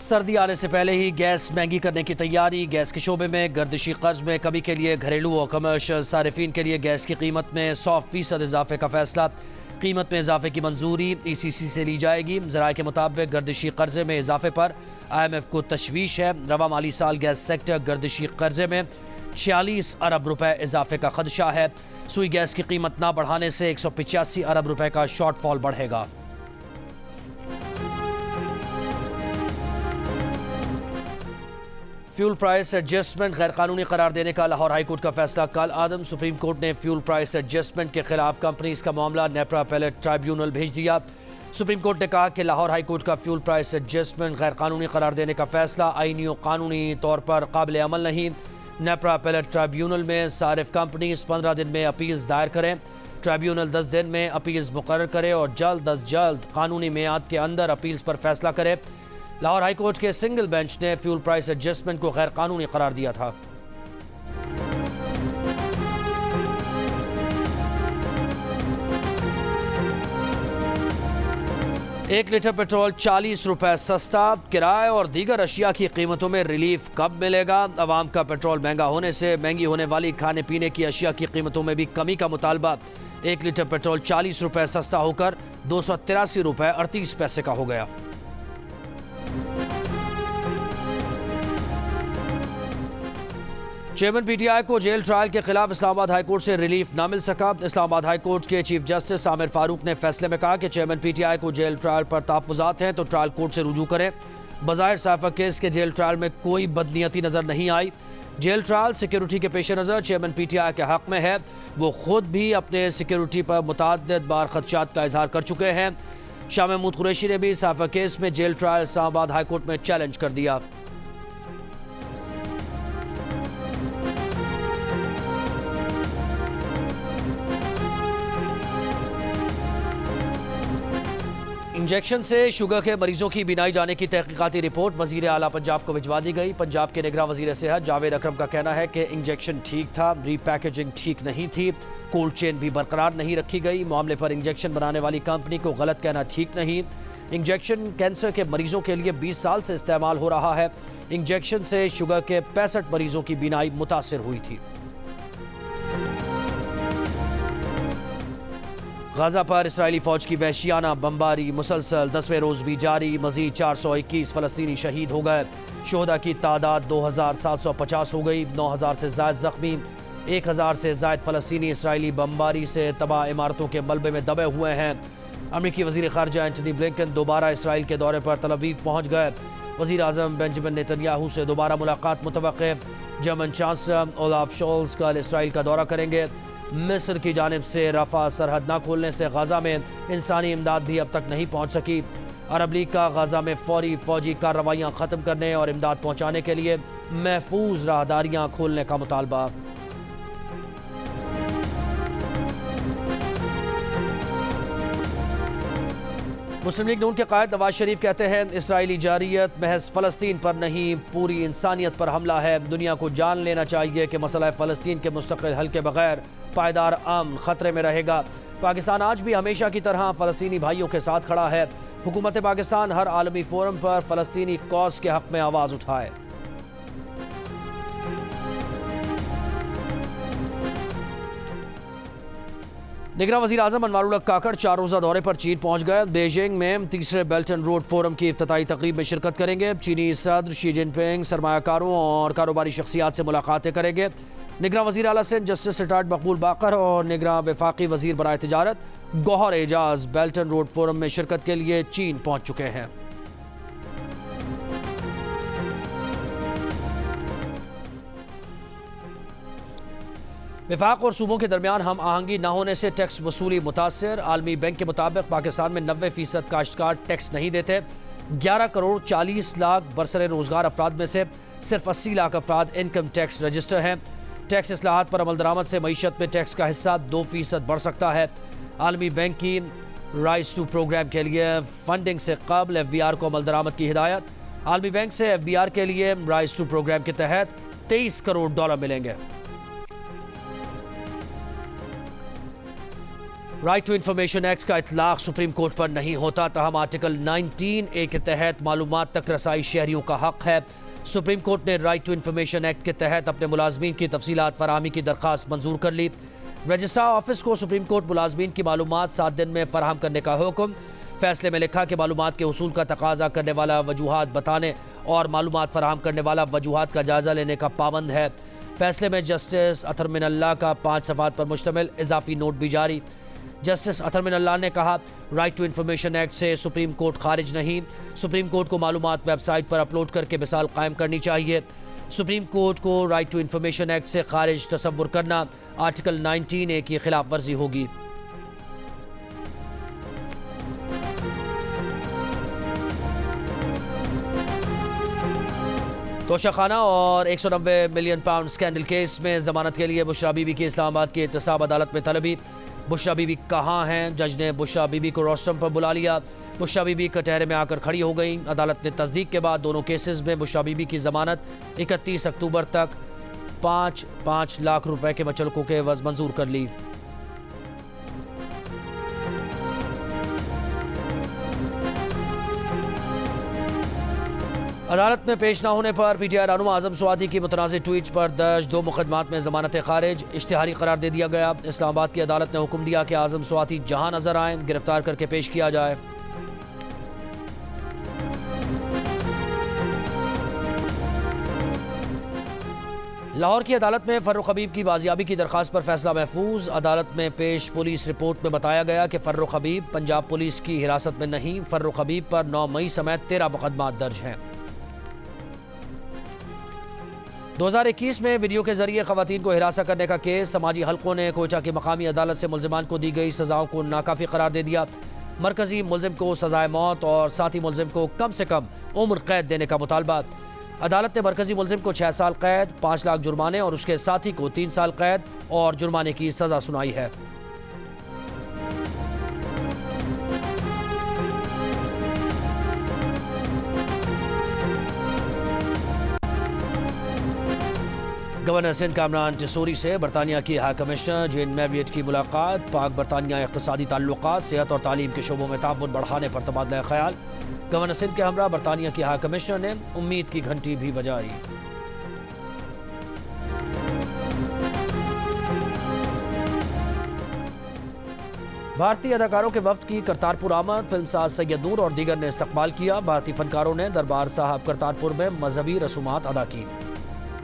سردی آنے سے پہلے ہی گیس مہنگی کرنے کی تیاری۔ گیس کے شعبے میں گردشی قرض میں کمی کے لیے گھریلو اور کمرشل صارفین کے لیے گیس کی قیمت میں 100% اضافے کا فیصلہ۔ قیمت میں اضافے کی منظوری ECC سے لی جائے گی۔ ذرائع کے مطابق گردشی قرضے میں اضافے پر IMF کو تشویش ہے۔ رواں مالی سال گیس سیکٹر گردشی قرضے میں 46 ارب روپے اضافے کا خدشہ ہے۔ سوئی گیس کی قیمت نہ بڑھانے سے 185 ارب روپے کا شارٹ فال بڑھے گا۔ فیول پرائس ایڈجسٹمنٹ غیر قانونی قرار دینے کا لاہور ہائی کورٹ کا فیصلہ کل عدم۔ سپریم کورٹ نے فیول پرائس ایڈجسٹمنٹ کے خلاف کمپنیز کا معاملہ نیپرا اپیلیٹ ٹرائبیونل بھیج دیا۔ سپریم کورٹ نے کہا کہ لاہور ہائی کورٹ کا فیول پرائس ایڈجسٹمنٹ غیر قانونی قرار دینے کا فیصلہ آئینی و قانونی طور پر قابل عمل نہیں۔ نیپرا اپیلیٹ ٹرائبیونل میں صارف کمپنیز 15 دن میں اپیلز دائر کریں۔ ٹرائبیونل 10 دن میں اپیلز مقرر کرے اور جلد از جلد قانونی میعاد کے اندر اپیلز پر فیصلہ کرے۔ لاہور ہائی کورٹ کے سنگل بینچ نے فیول پرائس ایڈجسٹمنٹ کو غیر قانونی قرار دیا تھا۔ ایک لیٹر پیٹرول 40 روپے سستا۔ کرائے اور دیگر اشیاء کی قیمتوں میں ریلیف کب ملے گا؟ عوام کا پیٹرول مہنگا ہونے سے مہنگی ہونے والی کھانے پینے کی اشیاء کی قیمتوں میں بھی کمی کا مطالبہ۔ ایک لیٹر پیٹرول 40 روپے سستا ہو کر 283 روپے 38 پیسے کا ہو گیا۔ چیئرمین PTI کو جیل ٹرائل کے خلاف اسلام آباد ہائی کورٹ سے ریلیف نہ مل سکا۔ اسلام آباد ہائی کورٹ کے چیف جسٹس عامر فاروق نے فیصلے میں کہا کہ چیئرمین PTI کو جیل ٹرائل پر تحفظات ہیں تو ٹرائل کورٹ سے رجوع کریں۔ بظاہر سائفر کیس کے جیل ٹرائل میں کوئی بدنیتی نظر نہیں آئی۔ جیل ٹرائل سیکیورٹی کے پیش نظر چیئرمین PTI کے حق میں ہے۔ وہ خود بھی اپنے سیکیورٹی پر متعدد بار خدشات کا اظہار کر چکے ہیں۔ شاہ محمود قریشی نے بھی سائفر کیس میں جیل ٹرائل اسلام آباد ہائی کورٹ میں چیلنج کر دیا۔ انجیکشن سے شوگر کے مریضوں کی بینائی جانے کی تحقیقاتی رپورٹ وزیر اعلیٰ پنجاب کو بھجوا دی گئی۔ پنجاب کے نگراں وزیر صحت جاوید اکرم کا کہنا ہے کہ انجیکشن ٹھیک تھا، ری پیکیجنگ ٹھیک نہیں تھی، کولڈ چین بھی برقرار نہیں رکھی گئی۔ معاملے پر انجیکشن بنانے والی کمپنی کو غلط کہنا ٹھیک نہیں۔ انجیکشن کینسر کے مریضوں کے لیے 20 سال سے استعمال ہو رہا ہے۔ انجیکشن سے شوگر کے 65 مریضوں کی بینائی متاثر ہوئی تھی۔ غزہ پر اسرائیلی فوج کی وحشیانہ بمباری مسلسل 10ویں روز بھی جاری۔ مزید 421 فلسطینی شہید ہو گئے۔ شہداء کی تعداد 2750 ہو گئی۔ 9000 سے زائد زخمی۔ 1000 سے زائد فلسطینی اسرائیلی بمباری سے تباہ عمارتوں کے ملبے میں دبے ہوئے ہیں۔ امریکی وزیر خارجہ اینٹنی بلنکن دوبارہ اسرائیل کے دورے پر تل ابیب پہنچ گئے۔ وزیر اعظم بنجمن نیتنیاہو سے دوبارہ ملاقات متوقع۔ جرمن چانسلر اولاف شولز کل اسرائیل کا دورہ کریں گے۔ مصر کی جانب سے رفح سرحد نہ کھولنے سے غزہ میں انسانی امداد بھی اب تک نہیں پہنچ سکی۔ عرب لیگ کا غزہ میں فوری فوجی کارروائیاں ختم کرنے اور امداد پہنچانے کے لیے محفوظ راہداریاں کھولنے کا مطالبہ۔ مسلم لیگ نون کے قائد نواز شریف کہتے ہیں اسرائیلی جارحیت محض فلسطین پر نہیں پوری انسانیت پر حملہ ہے۔ دنیا کو جان لینا چاہیے کہ مسئلہ فلسطین کے مستقل حل کے بغیر پائیدار امن خطرے میں رہے گا۔ پاکستان آج بھی ہمیشہ کی طرح فلسطینی بھائیوں کے ساتھ کھڑا ہے۔ حکومت پاکستان ہر عالمی فورم پر فلسطینی کاز کے حق میں آواز اٹھائے۔ نگراں وزیر اعظم انوار الحق کاکڑ 4 روزہ دورے پر چین پہنچ گئے۔ بیجنگ میں تیسرے بیلٹ اینڈ روڈ فورم کی افتتاحی تقریب میں شرکت کریں گے۔ چینی صدر شی جن پنگ سرمایہ کاروں اور کاروباری شخصیات سے ملاقاتیں کریں گے۔ نگراں وزیر اعلیٰ سندھ جسٹس ریٹائرڈ مقبول باقر اور نگراں وفاقی وزیر برائے تجارت گوہر اعجاز بیلٹ اینڈ روڈ فورم میں شرکت کے لیے چین پہنچ چکے ہیں۔ وفاق اور صوبوں کے درمیان ہم آہنگی نہ ہونے سے ٹیکس وصولی متاثر۔ عالمی بینک کے مطابق پاکستان میں 90% کاشتکار ٹیکس نہیں دیتے۔ 11 کروڑ 40 لاکھ برسر روزگار افراد میں سے صرف 80 لاکھ افراد انکم ٹیکس رجسٹر ہیں۔ ٹیکس اصلاحات پر عمل درآمد سے معیشت میں ٹیکس کا حصہ 2% بڑھ سکتا ہے۔ عالمی بینک کی رائز ٹو پروگرام کے لیے فنڈنگ سے قبل FBR کو عمل درآمد کی ہدایت۔ عالمی بینک سے FBR کے لیے رائز ٹو پروگرام کے تحت $23 کروڑ ملیں گے۔ رائٹ ٹو انفارمیشن ایکٹ کا اطلاق سپریم کورٹ پر نہیں ہوتا، تاہم آرٹیکل 19A کے تحت معلومات تک رسائی شہریوں کا حق ہے۔ سپریم کورٹ نے رائٹ ٹو انفارمیشن ایکٹ کے تحت اپنے ملازمین کی تفصیلات فراہمی کی درخواست منظور کر لی۔ رجسٹرار آفس کو سپریم کورٹ ملازمین کی معلومات 7 دن میں فراہم کرنے کا حکم۔ فیصلے میں لکھا کہ معلومات کے حصول کا تقاضا کرنے والا وجوہات بتانے اور معلومات فراہم کرنے والا وجوہات کا جائزہ لینے کا پابند ہے۔ فیصلے میں جسٹس اطہر من اللہ کا 5 صفحات پر مشتمل اضافی نوٹ بھی جاری۔ جسٹس اطہر من اللہ نے کہا، رائٹ ٹو انفارمیشن ایکٹ سے سپریم کورٹ خارج نہیں، سپریم کورٹ کو معلومات ویب سائٹ پر اپلوڈ کر کے مثال قائم کرنی چاہیے۔ سپریم کورٹ کو رائٹ ٹو انفارمیشن ایکٹ سے خارج تصور کرنا آرٹیکل 19A کی خلاف ورزی ہوگی۔ توشہ خانہ اور 190 ملین پاؤنڈ اسکینڈل کیس میں ضمانت کے لیے بشریٰ بی بی کی اسلام آباد کی احتساب عدالت میں طلبی۔ بشریٰ بی بی کہاں ہیں؟ جج نے بشریٰ بی بی کو روسٹرم پر بلا لیا۔ بشریٰ بی بی کٹہرے میں آ کر کھڑی ہو گئیں۔ عدالت نے تصدیق کے بعد دونوں کیسز میں بشریٰ بی بی کی ضمانت 31 اکتوبر تک 5 لاکھ روپے کے مچلقوں کے عوض منظور کر لی۔ عدالت میں پیش نہ ہونے پر پی ٹی آئی رہنما اعظم سواتی کی متنازع ٹویٹ پر درج 2 مقدمات میں ضمانتیں خارج، اشتہاری قرار دے دیا گیا۔ اسلام آباد کی عدالت نے حکم دیا کہ اعظم سواتی جہاں نظر آئیں گرفتار کر کے پیش کیا جائے۔ لاہور کی عدالت میں فروخ حبیب کی بازیابی کی درخواست پر فیصلہ محفوظ۔ عدالت میں پیش پولیس رپورٹ میں بتایا گیا کہ فروخ حبیب پنجاب پولیس کی حراست میں نہیں۔ فروخ حبیب پر 9 مئی سمیت 13 مقدمات درج ہیں۔ 2021 میں ویڈیو کے ذریعے خواتین کو ہراساں کرنے کا کیس، سماجی حلقوں نے کوئٹہ کی مقامی عدالت سے ملزمان کو دی گئی سزاؤں کو ناکافی قرار دے دیا۔ مرکزی ملزم کو سزائے موت اور ساتھی ملزم کو کم سے کم عمر قید دینے کا مطالبہ۔ عدالت نے مرکزی ملزم کو 6 سال قید، 5 لاکھ جرمانے اور اس کے ساتھی کو 3 سال قید اور جرمانے کی سزا سنائی ہے۔ گورنر سندھ کامران ٹیسوری سے برطانیہ کی ہائی کمشنر جین میریٹ کی ملاقات، پاک برطانیہ اقتصادی تعلقات، صحت اور تعلیم کے شعبوں میں تعاون بڑھانے پر تبادلہ خیال۔ گورنر سندھ کے ہمراہ برطانیہ کی ہائی کمشنر نے امید کی گھنٹی بھی بجائی۔ بھارتی اداکاروں کے وفد کی کرتارپور آمد، فلم ساز سید نور اور دیگر نے استقبال کیا۔ بھارتی فنکاروں نے دربار صاحب کرتارپور میں مذہبی رسومات ادا کی۔